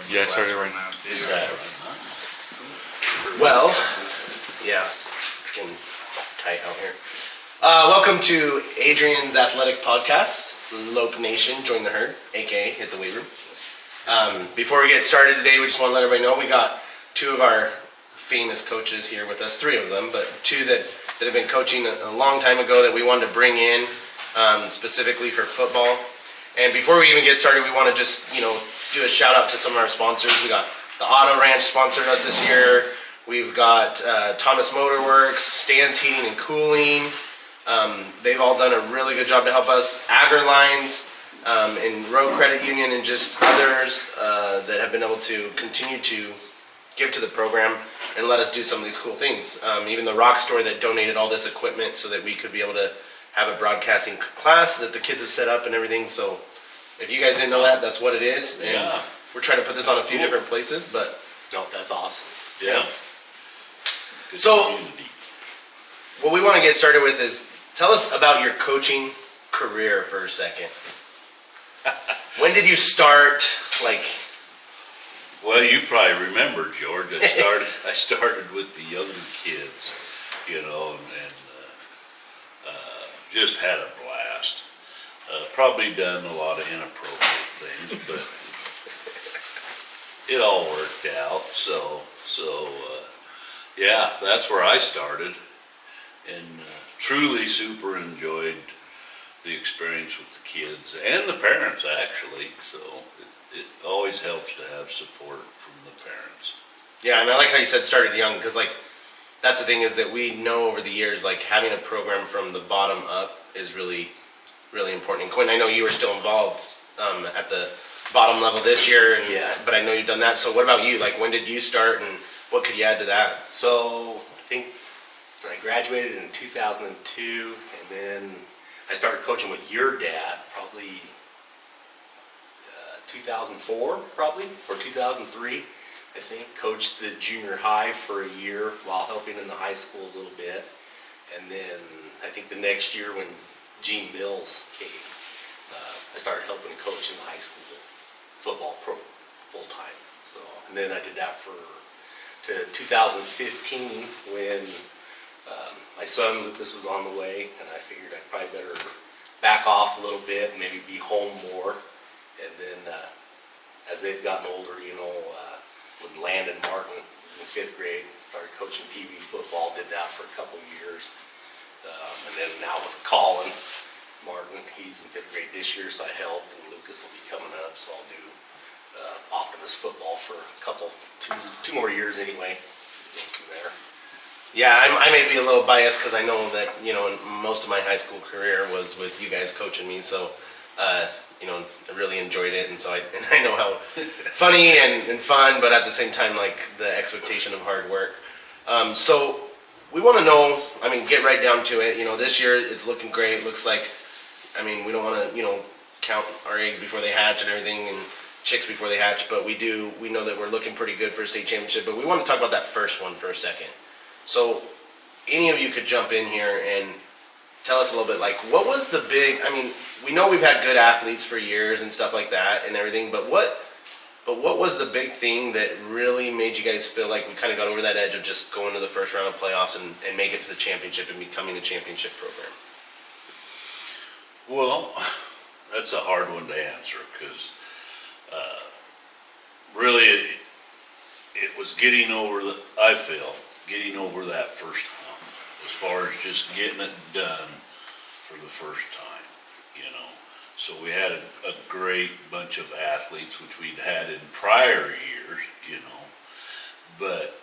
Yeah, I started right now. Well, yeah, it's getting tight out here. Welcome to Adrian's Athletic Podcast, Lope Nation, join the herd, aka hit the weight room. Before we get started today, we just want to let everybody know we got two of our famous coaches here with us, three of them, but two that have been coaching a long time ago that we wanted to bring in specifically for football. And before we even get started, we want to just, do a shout out to some of our sponsors. We got the Auto Ranch sponsored us this year. We've got Thomas Motor Works, Stan's Heating and Cooling. They've all done a really good job to help us. AgriLines and Road Credit Union and just others that have been able to continue to give to the program and let us do some of these cool things. Even the Rock Store that donated all this equipment so that we could be able to have a broadcasting class that the kids have set up and everything. So if you guys didn't know that, that's what it is. And yeah. We're trying to put this on a few different places, but no, that's awesome. Yeah. Good so community. What we want to get started with is tell us about your coaching career for a second. When did you start? Well, you probably remember, George. I started with the younger kids, and just had a blast. Probably done a lot of inappropriate things, but it all worked out. So yeah, that's where I started, and truly super enjoyed the experience with the kids and the parents, actually. So it always helps to have support from the parents. Yeah, and I like how you said started young, because that's the thing is that we know over the years, having a program from the bottom up is really, really important. And Quinn, I know you were still involved at the bottom level this year, but I know you've done that. So what about you? When did you start, and what could you add to that? So I think I graduated in 2002, and then I started coaching with your dad probably 2004, or 2003. I think coached the junior high for a year while helping in the high school a little bit, and then I think the next year when Gene Mills came, I started helping coach in the high school football full time. So, and then I did that to 2015 when my son Lucas was on the way, and I figured I'd probably better back off a little bit and maybe be home more. And then as they've gotten older, with Landon Martin in 5th grade, started coaching PV football, did that for a couple years. And then now with Colin Martin, he's in 5th grade this year, so I helped, and Lucas will be coming up, so I'll do Optimus football for two more years anyway. From there. Yeah, I may be a little biased because I know that, most of my high school career was with you guys coaching me, so I really enjoyed it, and so I know how funny and fun, but at the same time, the expectation of hard work. So we want to know, get right down to it. This year it's looking great. Looks like, we don't want to, count our eggs before they hatch and everything, and chicks before they hatch, but we know that we're looking pretty good for a state championship, but we want to talk about that first one for a second. So any of you could jump in here and tell us a little bit, what was the big, we know we've had good athletes for years and stuff like that and everything, but what was the big thing that really made you guys feel like we kind of got over that edge of just going to the first round of playoffs and make it to the championship and becoming a championship program? Well, that's a hard one to answer, because really it was getting over that first hump, as far as just getting it done for the first time. So we had a great bunch of athletes, which we'd had in prior years, but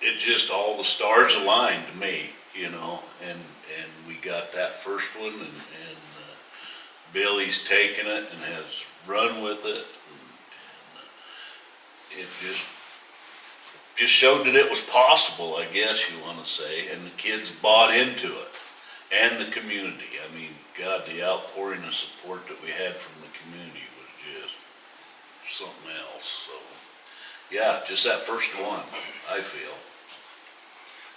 it just, all the stars aligned to me, and we got that first one, and Billy's taken it and has run with it, and it just showed that it was possible, I guess you want to say, and the kids bought into it, and the community. God, the outpouring of support that we had from the community was just something else. So yeah, just that first one, I feel.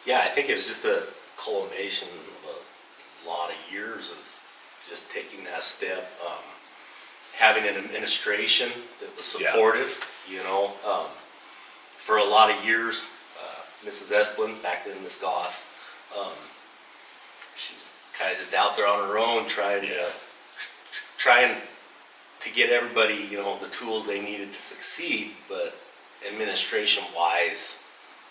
Yeah, I think it was just a culmination of a lot of years of just taking that step. having an administration that was Yeah. supportive, you know. For a lot of years, Mrs. Esplin, back then Miss Goss, she's kind of just out there on her own trying to get everybody, you know, the tools they needed to succeed, but administration-wise,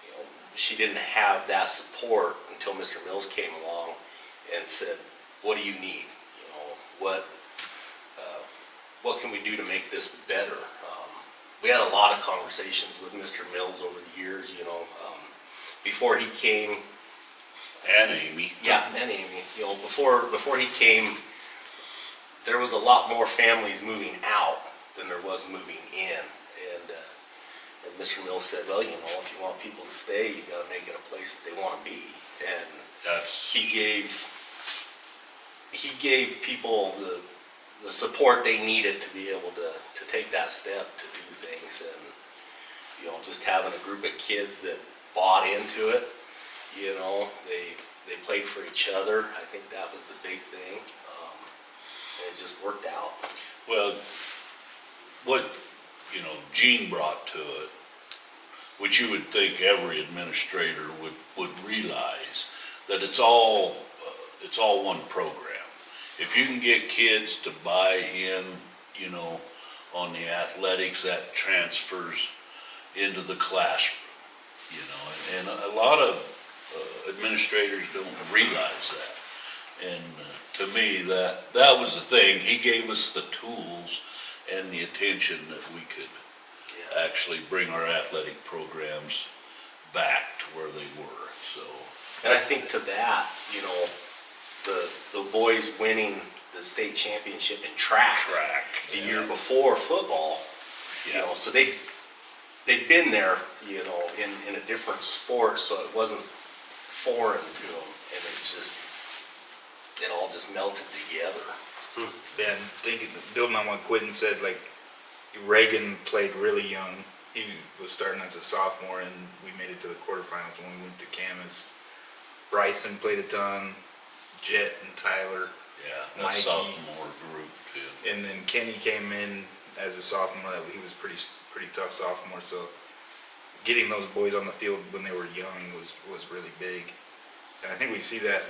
you know, she didn't have that support until Mr. Mills came along and said, what do you need? You know, what can we do to make this better? We had a lot of conversations with Mr. Mills over the years, you know, before he came. And Amy. Yeah, and Amy, you know, before he came, there was a lot more families moving out than there was moving in. And Mr. Mills said, well, you know, if you want people to stay, you got to make it a place that they want to be. And he gave people the support they needed to be able to take that step to do things. And, you know, just having a group of kids that bought into it, you know, they played for each other. I think that was the big thing. And it just worked out. Well, what, you know, Gene brought to it, which you would think every administrator would realize, that it's all one program. If you can get kids to buy in, you know, on the athletics, that transfers into the classroom, you know, and a lot of administrators don't realize that. And to me, that was the thing. He gave us the tools and the attention that we could actually bring our athletic programs back to where they were. So, and I think to that, you know, the boys winning the state championship in track the year before football, you know, so they'd been there, you know, in a different sport, so it wasn't foreign to them, and it all just melted together. Ben, building on what Quentin said, like, Reagan played really young. He was starting as a sophomore, and we made it to the quarterfinals when we went to Camas. Bryson played a ton, Jet and Tyler. yeah, that Mikey. sophomore group too. And then Kenny came in as a sophomore. He was pretty tough sophomore. So getting those boys on the field when they were young was really big. And I think we see that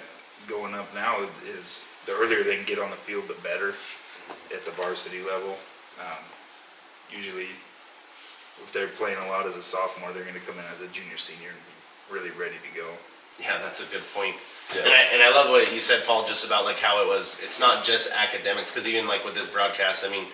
going up now. Is the earlier they can get on the field, the better at the varsity level. Usually, if they're playing a lot as a sophomore, they're going to come in as a junior, senior, and be really ready to go. Yeah, that's a good point. Yeah. And I love what you said, Paul, just about like how it's not just academics, because even like with this broadcast, I mean,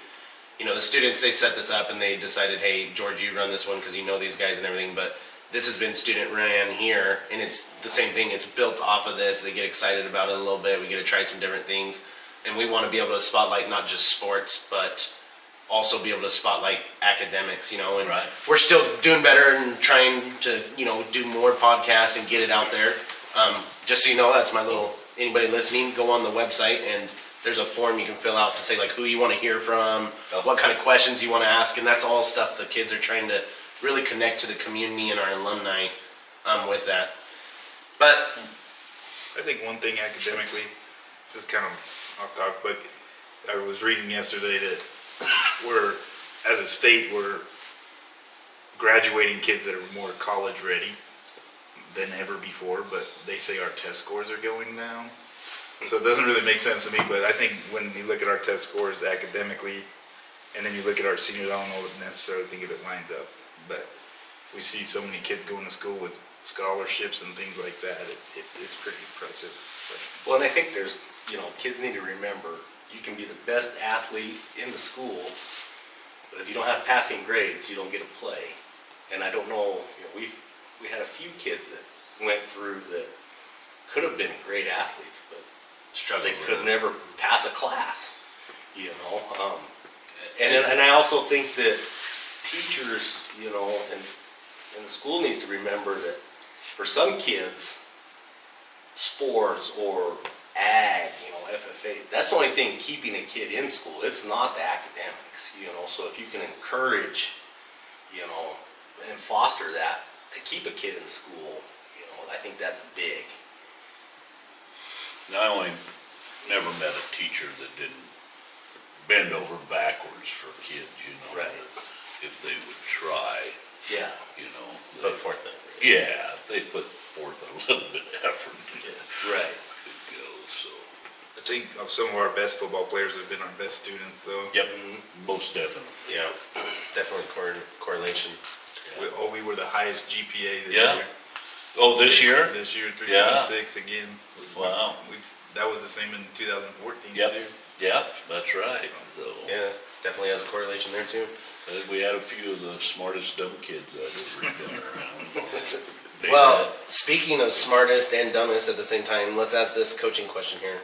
you know, the students, they set this up and they decided, hey, George, you run this one because you know these guys and everything, but this has been student ran here, and it's the same thing. It's built off of this. They get excited about it a little bit. We get to try some different things, and we want to be able to spotlight not just sports, but also be able to spotlight academics, you know, and we're still doing better and trying to, you know, do more podcasts and get it out there. Just so you know, that's my little, anybody listening, go on the website and there's a form you can fill out to say like who you want to hear from, what kind of questions you want to ask, and that's all stuff the kids are trying to really connect to the community and our alumni with that. But I think one thing academically, this is kind of off topic, but I was reading yesterday that as a state, we're graduating kids that are more college ready than ever before, but they say our test scores are going down. So it doesn't really make sense to me, but I think when you look at our test scores academically, and then you look at our seniors, I don't know necessarily think if it lines up, but we see so many kids going to school with scholarships and things like that. It's pretty impressive. Well, and I think there's, you know, kids need to remember, you can be the best athlete in the school, but if you don't have passing grades, you don't get to play. And I don't know, you know, we had a few kids that went through that could have been great athletes, but they could never pass a class, you know. And I also think that teachers, you know, and the school needs to remember that for some kids, sports or ag, you know, FFA, that's the only thing keeping a kid in school. It's not the academics, you know. So if you can encourage, you know, and foster that to keep a kid in school, you know, I think that's big. Now, I only never met a teacher that didn't bend over backwards for kids, you know. Right. If they would try, Yeah. you know. Put forth that. Yeah, they put forth a little bit of effort to get Right. it go, so. I think of some of our best football players have been our best students, though. Yep, most definitely. Yeah, definitely correlation. We were the highest GPA this Yeah. year. Oh, this year? This year, Yeah. 3.6 again. Wow. That was the same in 2014 Yep. too. Yeah, that's right. So, Yeah, definitely has a correlation there too. we had a few of the smartest dumb kids that ever been around. They Well, speaking of smartest and dumbest at the same time, let's ask this coaching question here.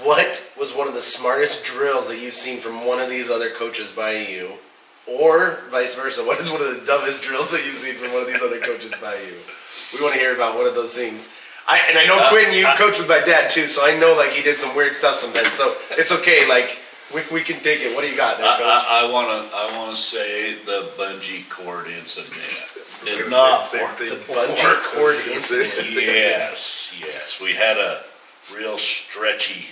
What was one of the smartest drills that you've seen from one of these other coaches by you? Or vice versa, what is one of the dumbest drills that you've seen from one of these other coaches by you? We want to hear about one of those things. I know Quinn, you coached with my dad too, so I know like he did some weird stuff sometimes. So it's okay, like we can take it. What do you got there, coach? I wanna say the bungee cord incident. I was Did gonna not say the work. same The thing. bungee cord I was gonna say the incident. same thing. Yes, we had a real stretchy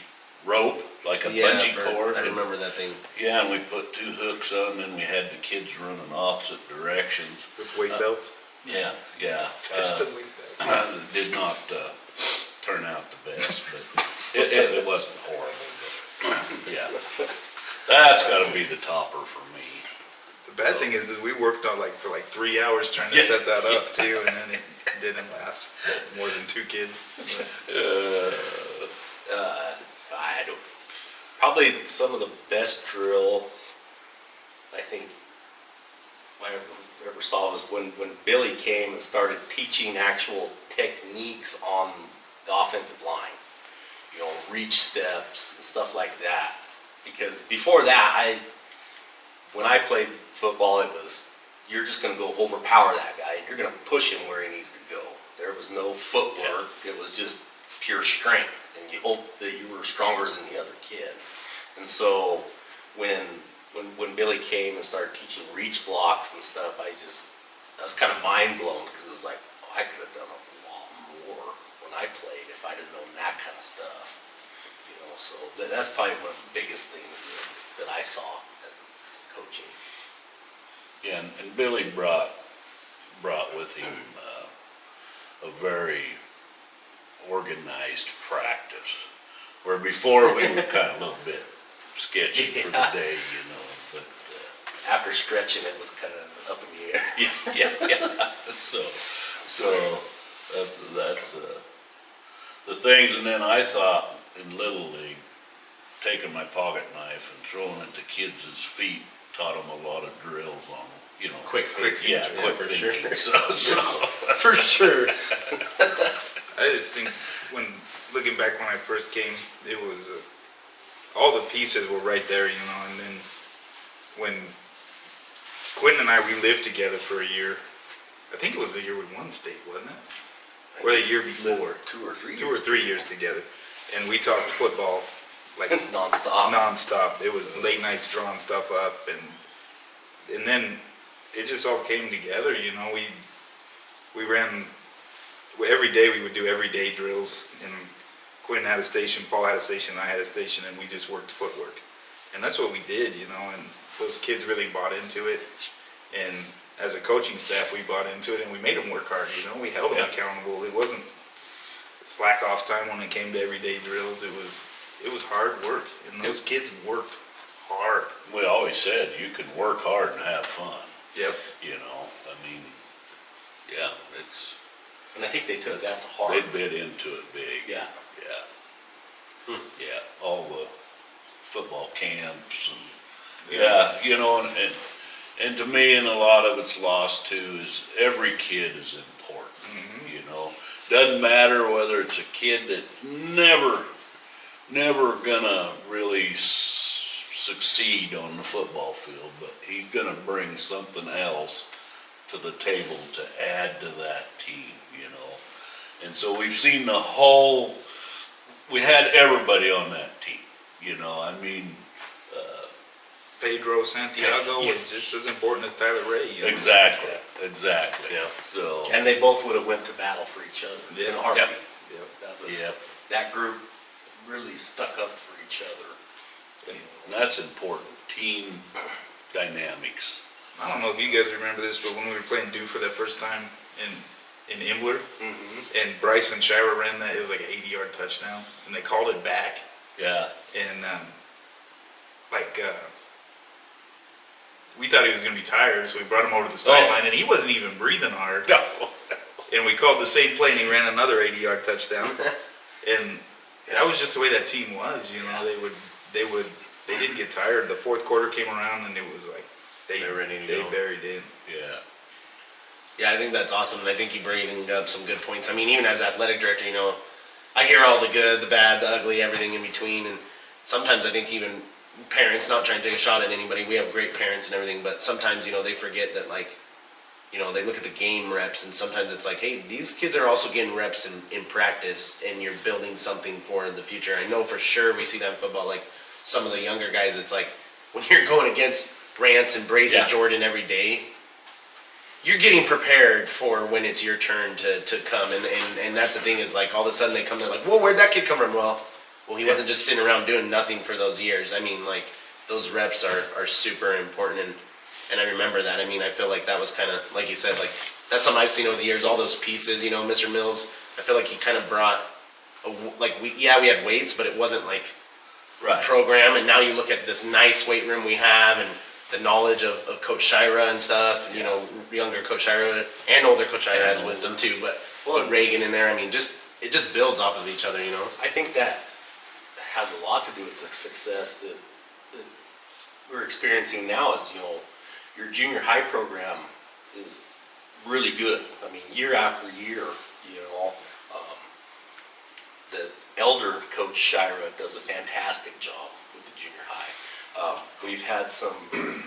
rope, like a bungee cord. I remember that thing. Yeah, and we put 2 hooks on, and we had the kids running opposite directions. With weight belts. Yeah. Touched the weight belt. It did not turn out the best, but it wasn't horrible. But, yeah, that's got to be the topper for me. The bad thing is we worked on for 3 hours trying to Yeah. set that up too, and then it didn't last more than 2 kids. I don't. Probably some of the best drills I think I ever saw was when Billy came and started teaching actual techniques on the offensive line. You know, reach steps and stuff like that. Because before that, when I played football, it was you're just going to go overpower that guy and you're going to push him where he needs to go. There was no footwork. It was just pure strength, and you hoped that you were stronger than the other kid. And so when Billy came and started teaching reach blocks and stuff, I was kind of mind blown because it was like, oh, I could have done a lot more when I played if I'd have known that kind of stuff. You know, so that's probably one of the biggest things that I saw as coaching. Yeah, and Billy brought with him a very organized practice, where before we were kind of a little bit sketchy for the day, you know. But After stretching, it was kind of up in the air. yeah. So that's the things. And then I thought in Little League, taking my pocket knife and throwing it to kids' feet taught them a lot of drills on, you know, Quick thinking. yeah, quick for thinking. sure. So For sure. I just think looking back when I first came, it was all the pieces were right there, you know. And then when Quinn and we lived together for a year. I think it was the year we won state, wasn't it? Or the year before? 2 or 3 2 or 3 years together, and we talked football like nonstop. nonstop. It was late nights drawing stuff up, and then it just all came together. You know, we ran every day. We would do everyday drills, and Quinn had a station, Paul had a station, I had a station, and we just worked footwork, and that's what we did. You know, and those kids really bought into it, and as a coaching staff, we bought into it, and we made them work hard. You know, we held them accountable. It wasn't slack off time when it came to everyday drills. It was hard work, and those kids worked hard. we always said you can work hard and have fun. Yep. You know, I mean, yeah, it's And I think they took that to heart. they bit into it big. Yeah. Yeah, all the football camps and you know, and to me, and a lot of it's lost too, is every kid is important. Mm-hmm. You know, doesn't matter whether it's a kid that's never gonna really succeed on the football field, but he's gonna bring something else to the table to add to that team, you know. And so we've seen we had everybody on that team, you know. I mean, Pedro Santiago was just as important as Tyler Ray. You know? exactly. Yeah. So And they both would have went to battle for each other in a heartbeat. Yep. That group really stuck up for each other. And that's important, team dynamics. I don't know if you guys remember this, but when we were playing Dew for that first time in Imbler, and Bryson Shira ran that, it was like an 80-yard touchdown, and they called it back. Yeah. And we thought he was going to be tired, so we brought him over to the sideline, and he wasn't even breathing hard. No. And we called the same play, and he ran another 80-yard touchdown. And that was just the way that team was. You know, they didn't get tired. The fourth quarter came around, and it was like They're ready to go. buried in. Yeah. Yeah, I think that's awesome, and I think you bring up some good points. I mean, even as athletic director, you know, I hear all the good, the bad, the ugly, everything in between, and sometimes I think even parents, not trying to take a shot at anybody, we have great parents and everything, but sometimes, you know, they forget that, like, you know, they look at the game reps, and sometimes it's like, hey, these kids are also getting reps in practice, and you're building something for the future. I know for sure we see that in football, like, some of the younger guys, it's like, when you're going against Brants and Brazen Yeah. Jordan every day, you're getting prepared for when it's your turn to come, and that's the thing is, like, all of a sudden they come, they're like, whoa, where'd that kid come from? Well, he wasn't just sitting around doing nothing for those years. I mean, like, those reps are super important, and I remember that. I mean, I feel like that was kind of, like you said, like, that's something I've seen over the years, all those pieces, you know, Mr. Mills, I feel like he kind of brought, we had weights, but it wasn't like a program, and now you look at this nice weight room we have, and the knowledge of Coach Shira and stuff, you know, younger Coach Shira and older Coach Shira has wisdom too, but put Reagan in there, I mean, it just builds off of each other, you know? I think that has a lot to do with the success that we're experiencing now. Is, you know, your junior high program is really good. I mean, year after year, you know, the elder Coach Shira does a fantastic job with the junior high. We've had some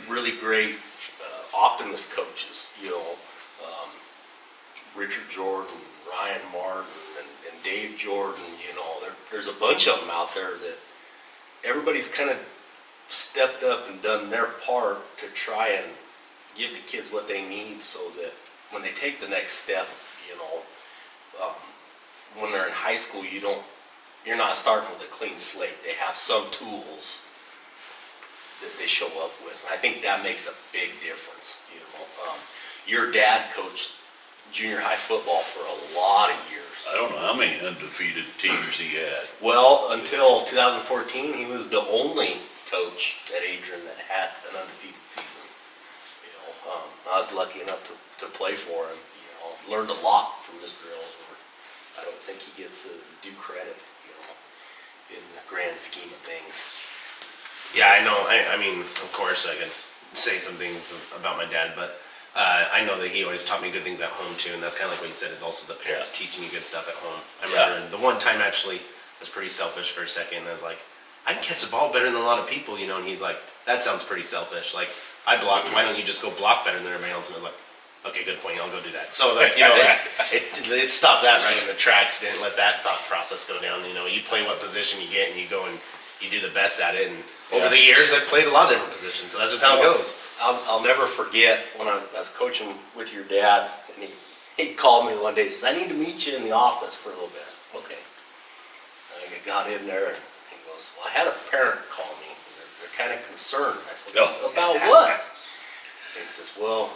really great optimist coaches, you know, Richard Jordan, Ryan Martin, and Dave Jordan, you know, there's a bunch of them out there that everybody's kind of stepped up and done their part to try and give the kids what they need so that when they take the next step, you know, when they're in high school, you're not starting with a clean slate. They have some tools that they show up with. And I think that makes a big difference. You know, your dad coached junior high football for a lot of years. I don't know how many undefeated teams he had. Well, until 2014, he was the only coach at Adrian that had an undefeated season. You know, I was lucky enough to play for him. You know, learned a lot from Mr. Ellsworth. I don't think he gets his due credit, you know, in the grand scheme of things. Yeah, I know. I mean, of course, I could say some things about my dad, but I know that he always taught me good things at home too, and that's kind of like what you said, is also the parents teaching you good stuff at home. I remember the one time actually I was pretty selfish for a second, and I was like, I can catch the ball better than a lot of people, you know, and he's like, that sounds pretty selfish. Like, I block, why don't you just go block better than everybody else? And I was like, okay, good point, I'll go do that. So, like, you know, like, it stopped that right in the tracks, didn't let that thought process go down. You know, you play what position you get, and you go and you do the best at it, and over the years, I've played a lot of different positions, so that's just how it goes. I'll never forget when I was coaching with your dad, and he called me one day and says, I need to meet you in the office for a little bit. Okay. And I got in there, and he goes, well, I had a parent call me. They're kind of concerned. I said, about what? And he says, well,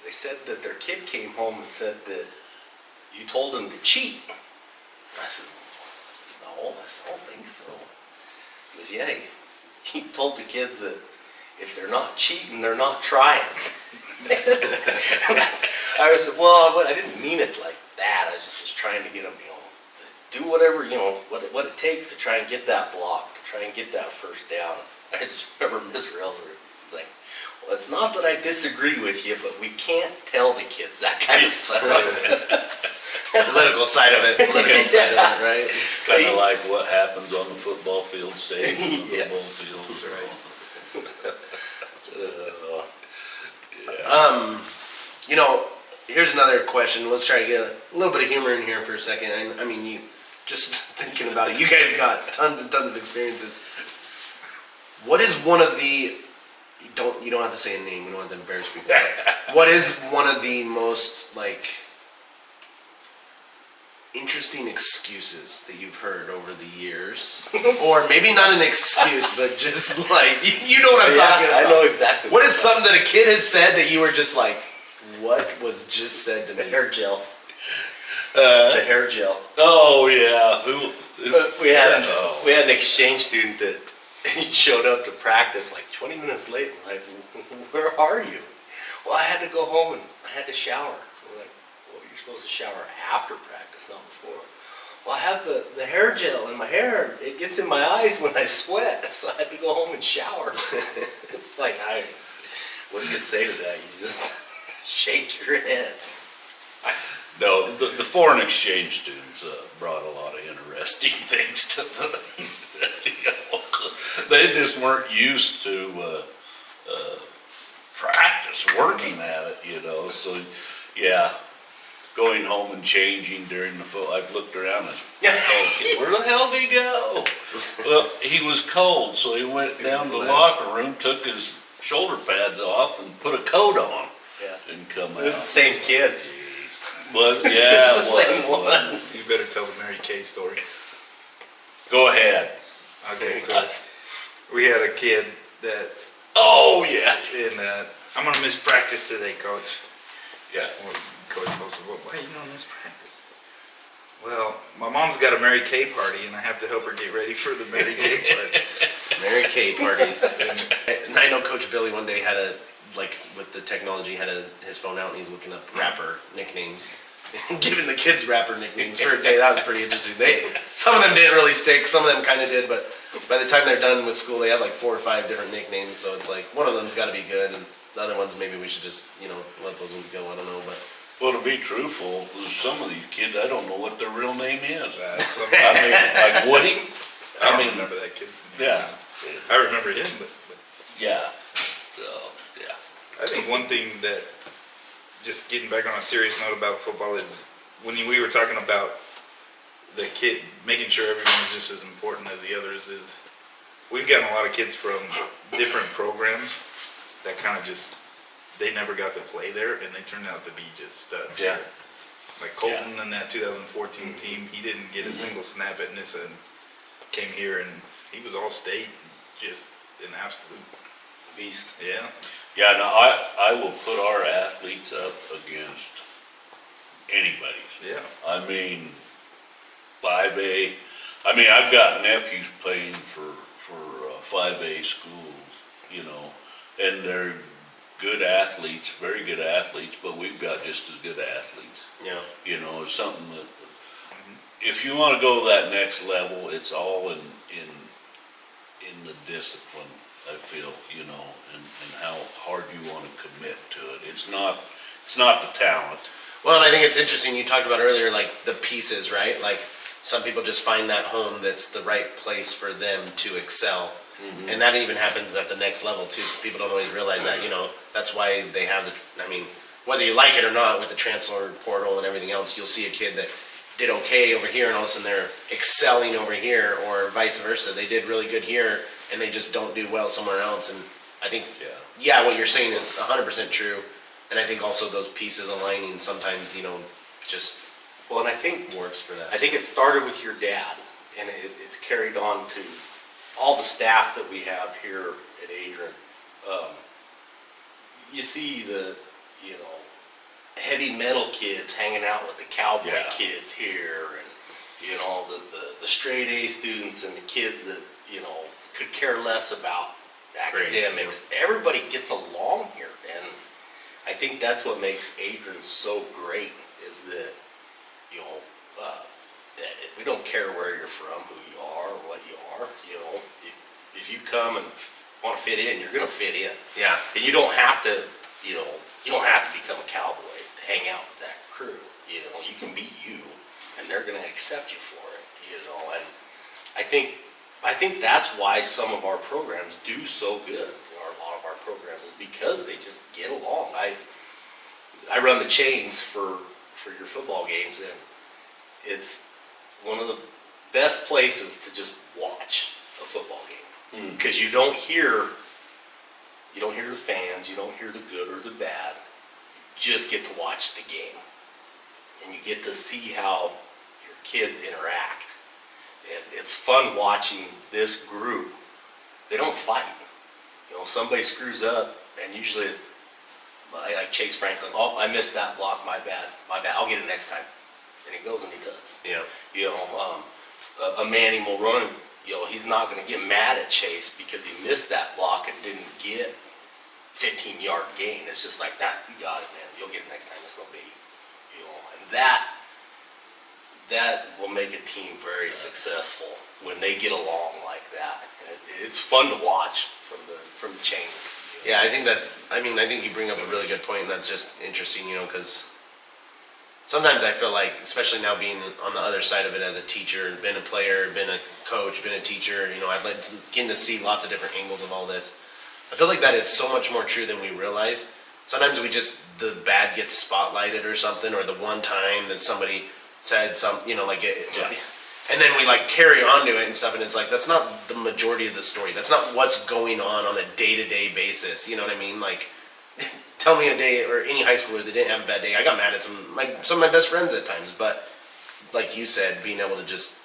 they said that their kid came home and said that you told him to cheat. I said, no. I said, I don't think so. He goes, yeah, he told the kids that if they're not cheating, they're not trying. I said, well, I didn't mean it like that. I just was trying to get them, you know, do whatever, you know, what it takes to try and get that block, to try and get that first down. I just remember Mr. Ellsworth was like, well, it's not that I disagree with you, but we can't tell the kids that kind of stuff. Political side of it, right? Kind of like what happens on the football field stage, on the football field. Right. You know, here's another question. Let's try to get a little bit of humor in here for a second. I mean, you just thinking about it, you guys got tons and tons of experiences. What is one of the you don't have to say a name, we don't have to embarrass people. What is one of the most, like, interesting excuses that you've heard over the years? Or maybe not an excuse, but just like, you know what I'm talking about. I know exactly. What is something that a kid has said that you were just like, what was just said to The me? hair gel. The hair gel. Oh, yeah, We had an exchange student that he showed up to practice like 20 minutes late. We're like, where are you? Well, I had to go home and I had to shower. We're like, well, you're supposed to shower after practice, not before. Well, I have the hair gel in my hair. It gets in my eyes when I sweat, so I had to go home and shower. It's like, what do you say to that? You just shake your head. No, the foreign exchange students brought a lot of interesting things to they just weren't used to practice working at it, so yeah, going home and changing during the I've looked around and where the hell did he go? Well, he was cold, so he went down to the locker room, took his shoulder pads off and put a coat on. Yeah. And come out. This is the same kid. But yeah, It's the same one. You better tell the Mary Kay story. Go ahead. Okay, so we had a kid that, Oh yeah. I'm gonna miss practice today, coach. Yeah. Well, coach goes, well, why are you gonna miss practice? Well, my mom's got a Mary Kay party and I have to help her get ready for the Mary Kay party. Mary Kay parties. And I know Coach Billy one day had with the technology, had his phone out and he's looking up rapper nicknames. Giving the kids rapper nicknames for a day. That was pretty interesting. Some of them didn't really stick, some of them kind of did, but by the time they're done with school, they have like 4 or 5 different nicknames, so it's like, one of them's got to be good, and the other ones, maybe we should just, let those ones go, I don't know, but... Well, to be truthful, some of these kids, I don't know what their real name is. I I mean, like Woody. I don't remember that kid's name. Yeah. I remember him, but Yeah. So, yeah. I think one thing that, just getting back on a serious note about football, is when we were talking about the kid, making sure everyone is just as important as the others, is we've gotten a lot of kids from different programs that kind of just, they never got to play there and they turned out to be just studs. Yeah. Like Colton in that 2014 team, he didn't get a single snap at Nissa and came here and he was all state, just an absolute Beast. yeah. Yeah, no, I will put our athletes up against anybody's. Yeah. I mean, 5A. I mean, I've got nephews playing for 5A schools, and they're good athletes, very good athletes, but we've got just as good athletes. Yeah. It's something that, if you want to go that next level, it's all in the discipline, I feel, and how hard you want to commit to it. It's not the talent. Well, and I think it's interesting, you talked about earlier, like, the pieces, right? Like, some people just find that home that's the right place for them to excel. Mm-hmm. And that even happens at the next level, too. So people don't always realize that, that's why they have whether you like it or not, with the transfer portal and everything else, you'll see a kid that did okay over here and all of a sudden they're excelling over here, or vice versa. They did really good here and they just don't do well somewhere else. And I think, yeah, what you're saying is 100% true. And I think also those pieces aligning sometimes, just Well, and I think works for that. I think it started with your dad, and it's carried on to all the staff that we have here at Adrian. You see the, heavy metal kids hanging out with the cowboy kids here, and the straight A students and the kids that could care less about academics. Everybody gets along here, and I think that's what makes Adrian so great, is that that we don't care where you're from, who you are, or what you are. If you come and want to fit in, you're going to fit in. Yeah. And you don't have to, you don't have to become a cowboy to hang out with that crew. You can be you, and they're going to accept you for it. And I think that's why some of our programs do so good. A lot of our programs is because they just get along. I run the chains for your football games, and it's one of the best places to just watch a football game, because you don't hear the fans, you don't hear the good or the bad. You just get to watch the game, and you get to see how your kids interact. And it's fun watching this group. They don't fight. Somebody screws up, and usually I like Chase Franklin. Oh, I missed that block. My bad. I'll get it next time. And he goes and he does. Yeah. A Manny Mulroney, he's not going to get mad at Chase because he missed that block and didn't get 15-yard gain. It's just like that. You got it, man. You'll get it next time. It's no biggie. And that will make a team very successful when they get along like that. And it's fun to watch from the chains. Yeah, I think you bring up a really good point, and that's just interesting, because sometimes I feel like, especially now being on the other side of it as a teacher, been a player, been a coach, been a teacher, I'd like to get to see lots of different angles of all this. I feel like that is so much more true than we realize. Sometimes the bad gets spotlighted or something, or the one time that somebody said something, and then we carry on to it and stuff, and it's like, that's not the majority of the story. That's not what's going on a day-to-day basis, you know what I mean? Tell me a day, or any high schooler that didn't have a bad day. I got mad at some of my best friends at times, but like you said, being able to just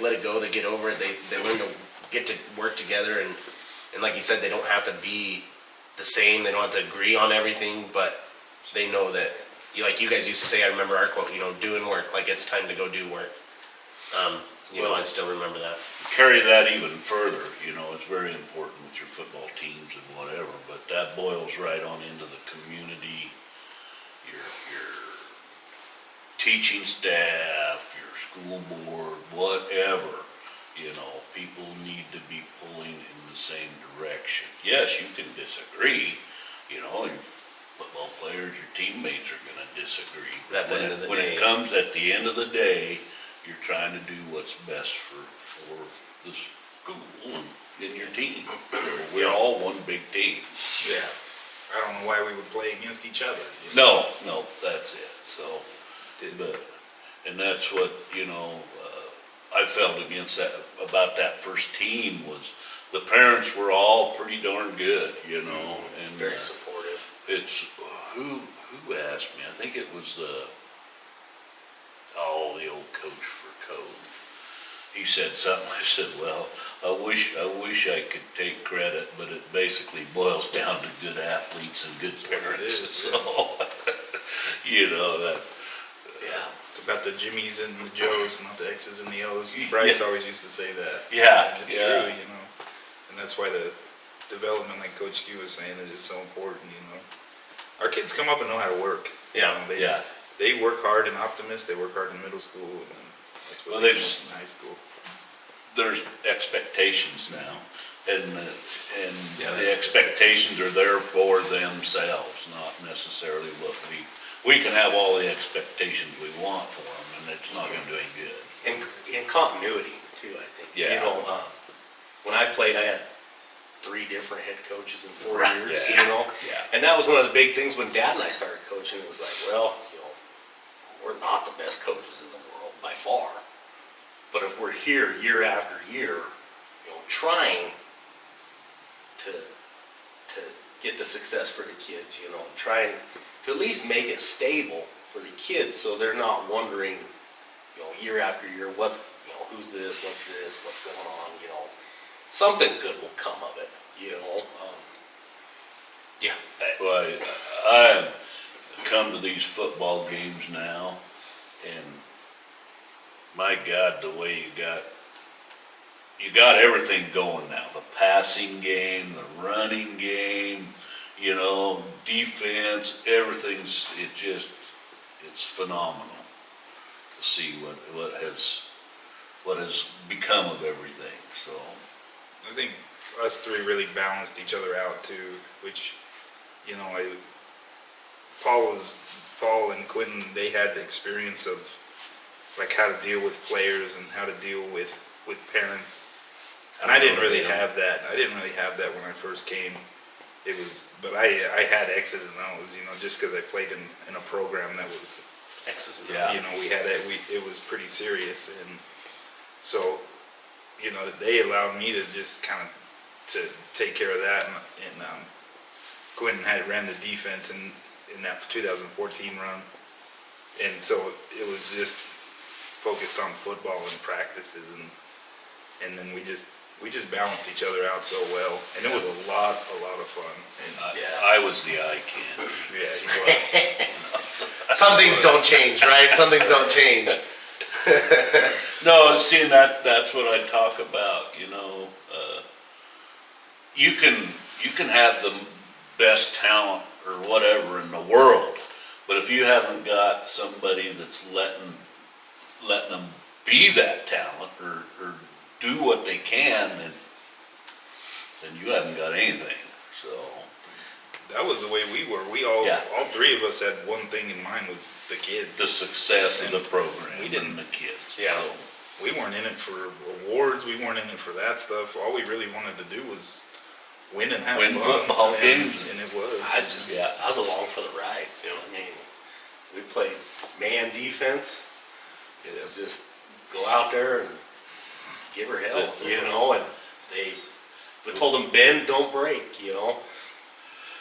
let it go, they get over it, they learn to get to work together, and like you said, they don't have to be the same, they don't have to agree on everything, but they know that, like you guys used to say, I remember our quote, doing work, it's time to go do work. I still remember that. Carry that even further, it's very important with your football teams and whatever, but that boils right on into the community, your teaching staff, your school board, whatever, people need to be pulling in the same direction. Yes, you can disagree, your football players, your teammates are going to disagree. At the end of the when day. it comes at the end of the day, you're trying to do what's best for the school and your team. We're all one big team. Yeah. I don't know why we would play against each other. No, that's it. So, and that's what, I felt about that first team was the parents were all pretty darn good, and Very supportive. it's, who asked me? I think it was the old coach for code. He said something. I said, well, I wish I could take credit, but it basically boils down to good athletes and good parents. So, that. Yeah. It's about the Jimmies and the Joes, not the X's and the O's. Bryce always used to say that. Yeah, And it's yeah. true, and that's why the development, like Coach Q was saying, is just so important, Our kids come up and know how to work. Yeah. They work hard in Optimist, they work hard in middle school, and that's what Well, they do they've- in high school. There's expectations now, and Yeah, the that's- expectations are there for themselves, not necessarily what we can have all the expectations we want for them, and it's not going to do any good. In continuity too, I think. Yeah. When I played, I had 3 different head coaches in 4 Right. years, Yeah. And that was one of the big things when Dad and I started coaching. It was like, well, we're not the best coaches in the world by far. But if we're here year after year, trying to get the success for the kids, trying to at least make it stable for the kids so they're not wondering, year after year, who's this, what's going on, something good will come of it, Yeah. Well, I come to these football games now, and my God, the way you got everything going now. The passing game, the running game, defense, everything's, it's phenomenal to see what has become of everything, so. I think us 3 really balanced each other out too, which, Paul and Quentin, they had the experience of how to deal with players and how to deal with parents. And I didn't really have that. When I first came. But I had X's and O's, just because I played in a program that was X's and O's. Yeah. it was pretty serious, and so, they allowed me to just kind of to take care of that, and Quentin ran the defense in that 2014 run, and so it was just focused on football and practices, and then we just balanced each other out so well, and it was a lot of fun. And I was the eye candy. yeah, he was. Some things don't change, right? Some things don't change. No, seeing that's what I talk about, you know. You can have the best talent or whatever in the world, but if you haven't got somebody that's letting them be that talent or do what they can, then you haven't got anything. So That was the way we were. We all Yeah. all three of us had one thing in mind, was the kids. the success of the program We didn't- and the kids. Yeah. So, We weren't in it for awards. We weren't in it for that stuff. All we really wanted to do was win and have Win fun. football and, games. and it was. I was along for the ride, you know, I mean, we played man defense, it was just go out there and give her hell, you know, and we told them bend, don't break, you know.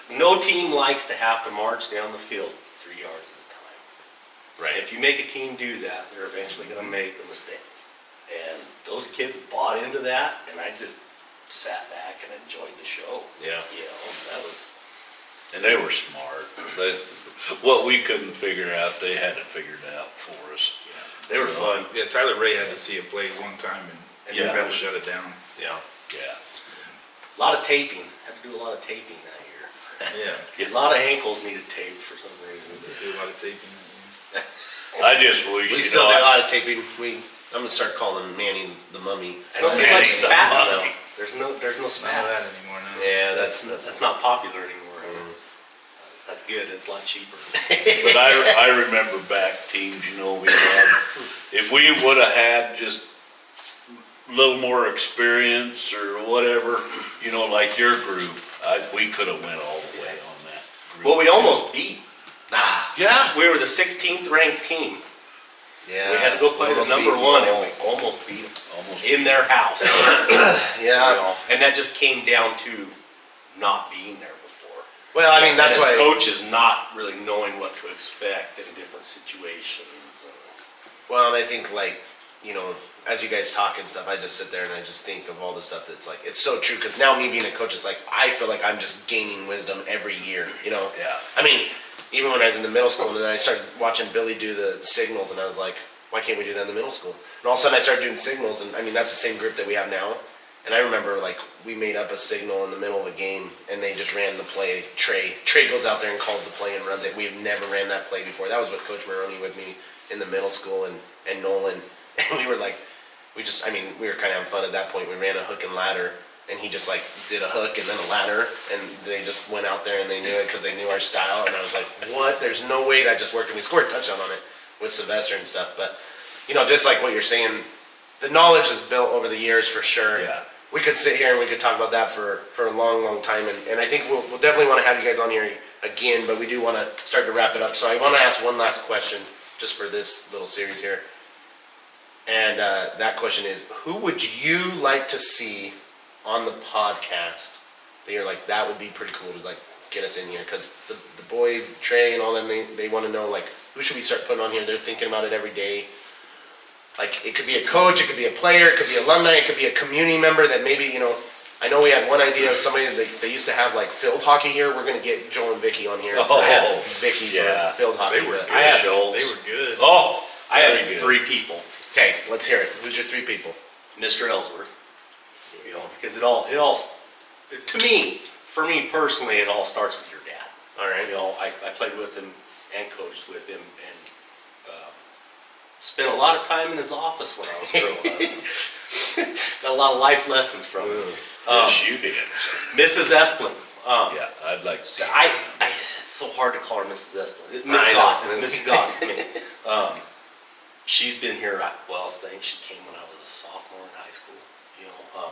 No team likes to have to march down the field 3 yards at a time. Right. If you make a team do that, they're eventually gonna make a mistake. And those kids bought into that, and I just sat back and enjoyed the show. Yeah. You know, that was, and they were smart. What we couldn't figure out, they had it figured out for us. they were fun. Yeah, Tyler Ray had to see a play one time and Yeah. you had to shut it down. Yeah. Yeah. A lot of taping, had to do a lot of taping that year. Yeah, A lot of ankles needed taped for some reason. they do a lot of taping. I just wish, We you still know, do a lot of taping. I'm gonna start calling Manny the Mummy. I don't see Yeah, much it's spat not- though. There's no None of that spats. anymore now. Yeah, That's not popular anymore. That's good, it's a lot cheaper. but I remember back teams, you know, we had, if we would have had just a little more experience or whatever, you know, like your group, we could have went all the way on that group. Well, we almost beat. Yeah. We were the 16th ranked team. Yeah. We had to go play the Almost number beat one, them and we almost beat them Almost. in their house. all. Yeah. You know, and that just came down to not being there before. Well, I mean, that's and as why. coaches not really knowing what to expect in different situations. Well, and I think, like, you know, as you guys talk and stuff, I just sit there and I just think of all the stuff that's like, it's so true. Because now me being a coach, it's like, I feel like I'm just gaining wisdom every year, you know? Yeah. I mean, even when I was in the middle school, and then I started watching Billy do the signals, and I was like, why can't we do that in the middle school? And all of a sudden I started doing signals, and I mean, that's the same group that we have now. And I remember, like, we made up a signal in the middle of a game, and they just ran the play. Trey goes out there and calls the play and runs it. We had never ran that play before. That was with Coach Maroney with me in the middle school, and Nolan. And we were like, we were kind of having fun at that point. We ran a hook and ladder, and he just, like, did a hook and then a ladder, and they just went out there and they knew it because they knew our style. And I was like, what? There's no way that just worked. And we scored a touchdown on it with Sylvester and stuff. But, you know, just like what you're saying, the knowledge is built over the years for sure. Yeah. We could sit here and we could talk about that for a long, long time. And I think we'll definitely want to have you guys on here again, but we do want to start to wrap it up. So I want to ask one last question just for this little series here. And that question is, who would you like to see on the podcast that you're like, that would be pretty cool to, like, get us in here? Because the boys, Trey and all them, they want to know, like, who should we start putting on here? They're thinking about it every day. Like, it could be a coach, it could be a player, it could be alumni, it could be a community member that maybe, you know, I know we had one idea of somebody that they used to have, like, field hockey here. We're going to get Joel and Vicky on here. Oh, Vicky yeah. for field hockey. They were but- good. I have- They were good. Oh, I have very good. 3 people. Okay, let's hear it. Who's your 3 people? Mr. Ellsworth, you know, because it all, to me, for me personally, it all starts with your dad. All right. You know, I played with him and coached with him and spent a lot of time in his office when I was growing up. Got a lot of life lessons from him. yes, you did. Mrs. Esplin. Yeah, I'd like to see. It's so hard to call her Mrs. Esplin. Miss I know. Goss. It's Mrs. Goss to me. She's been here, I think she came when I was a sophomore in high school. You know,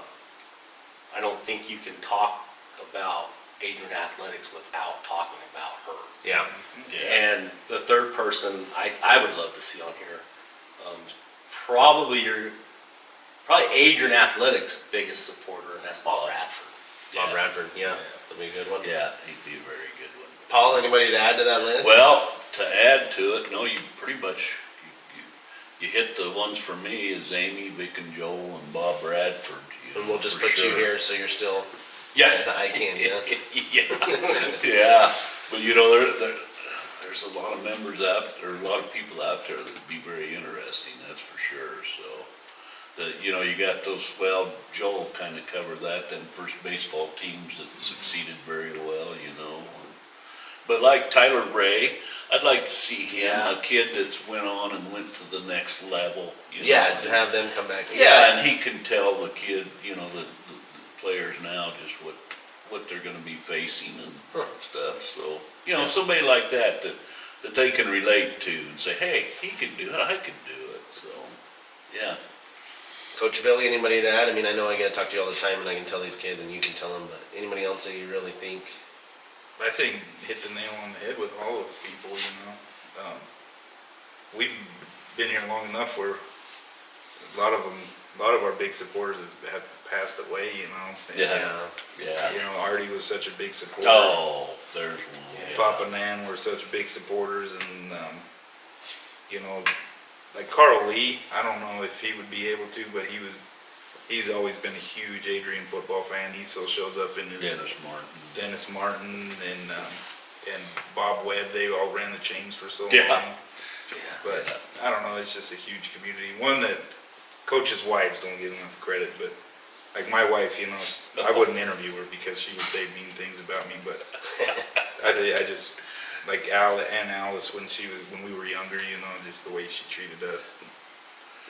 I don't think you can talk about Adrian Athletics without talking about her. Yeah. Yeah. And the third person I would love to see on here, probably Adrian Athletics' biggest supporter, and that's Bob Radford. Bob Yeah. Radford. Yeah. That'd be a good one. Yeah, he'd be a very good one. Paul, anybody to add to that list? Well, to add to it, no, you pretty much, you hit the ones for me is Amy, Vic and Joel and Bob Bradford. And we'll just for put you sure. here so you're still Yeah. the eye candy, yeah. Yeah, but you know, there's a lot of members out, or a lot of people out there that'd be very interesting, that's for sure, so. You know, you got those, well, Joel kind of covered that, them first baseball teams that succeeded very well, you know. But like Tyler Ray, I'd like to see him, a kid that's went on and went to the next level, you know. Yeah, to have them come back. Yeah, and he can tell the kid, you know, the players now just what they're gonna be facing and stuff, so. You know, somebody like that they can relate to and say, hey, he can do it, I can do it, so, yeah. Coach Billy, anybody to add? I mean, I know I gotta talk to you all the time and I can tell these kids and you can tell them, but anybody else that you really think? I think hit the nail on the head with all those people, you know. We've been here long enough where a lot of our big supporters have passed away, you know. Yeah. You know, Artie was such a big supporter. Oh, there's one. Yeah. Papa and Nan were such big supporters, and you know, like Carl Lee, I don't know if he would be able to, but he's always been a huge Adrian football fan. He still shows up in his Dennis Martin and Bob Webb. They all ran the chains for so long. Yeah. But I don't know, it's just a huge community. One that coaches' wives don't get enough credit, but like my wife, you know, I wouldn't interview her because she would say mean things about me, but I just, like Alice when we were younger, you know, just the way she treated us.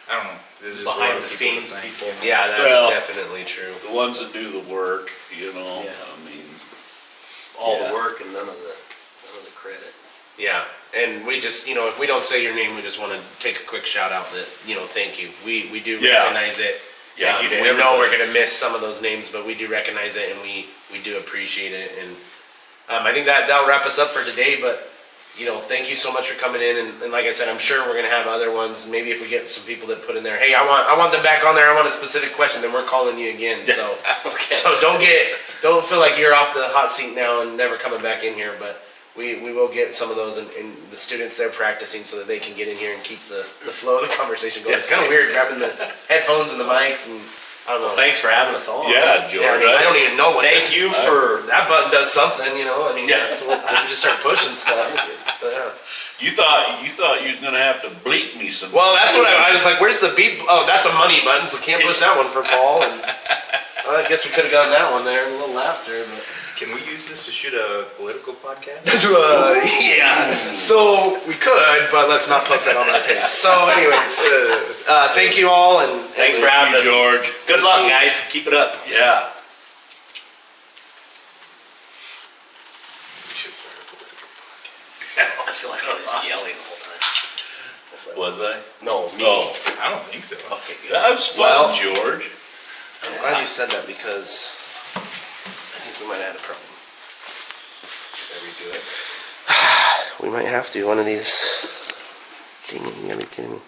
I don't know. There's just Behind the scenes people. Yeah, that's definitely true. The ones that do the work, you know, Yeah. I mean. All the work and none of the credit. Yeah, and we just, you know, if we don't say your name, we just want to take a quick shout out that, you know, thank you. We do recognize it. Yeah, we know we're going to miss some of those names, but we do recognize it and we do appreciate it. And I think that'll wrap us up for today, but, you know, thank you so much for coming in. And like I said, I'm sure we're going to have other ones. Maybe if we get some people that put in there, hey, I want them back on there, I want a specific question, then we're calling you again. So, so don't feel like you're off the hot seat now and never coming back in here, but we will get some of those and the students there practicing so that they can get in here and keep the flow of the conversation going. It's kind of weird grabbing the headphones and the mics and I don't know. Thanks for having us on. Yeah, George. Yeah, I, mean, I don't even know what Thank you for that button does something, you know. I mean, we just start pushing stuff. Yeah. You thought you was gonna have to bleep me some. Well, that's what I was like. Where's the beep? Oh, that's a money button, so can't push that one for Paul. And I guess we could have gotten that one there. A little laughter, but. Can we use this to shoot a political podcast? Yeah, so we could, but let's not post that on our page. So anyways, thank you all, and Thanks for having us, George. Good luck, guys. Keep it up. Yeah. We should start a political podcast. I feel like I was yelling the whole time. Was I? No, me. Oh, I don't think so. Okay, good. that was fun, Well- George. I'm glad you said that because I think we might have had a problem. Should I redo it? We might have to one of these. Dang it, you gotta be kidding me.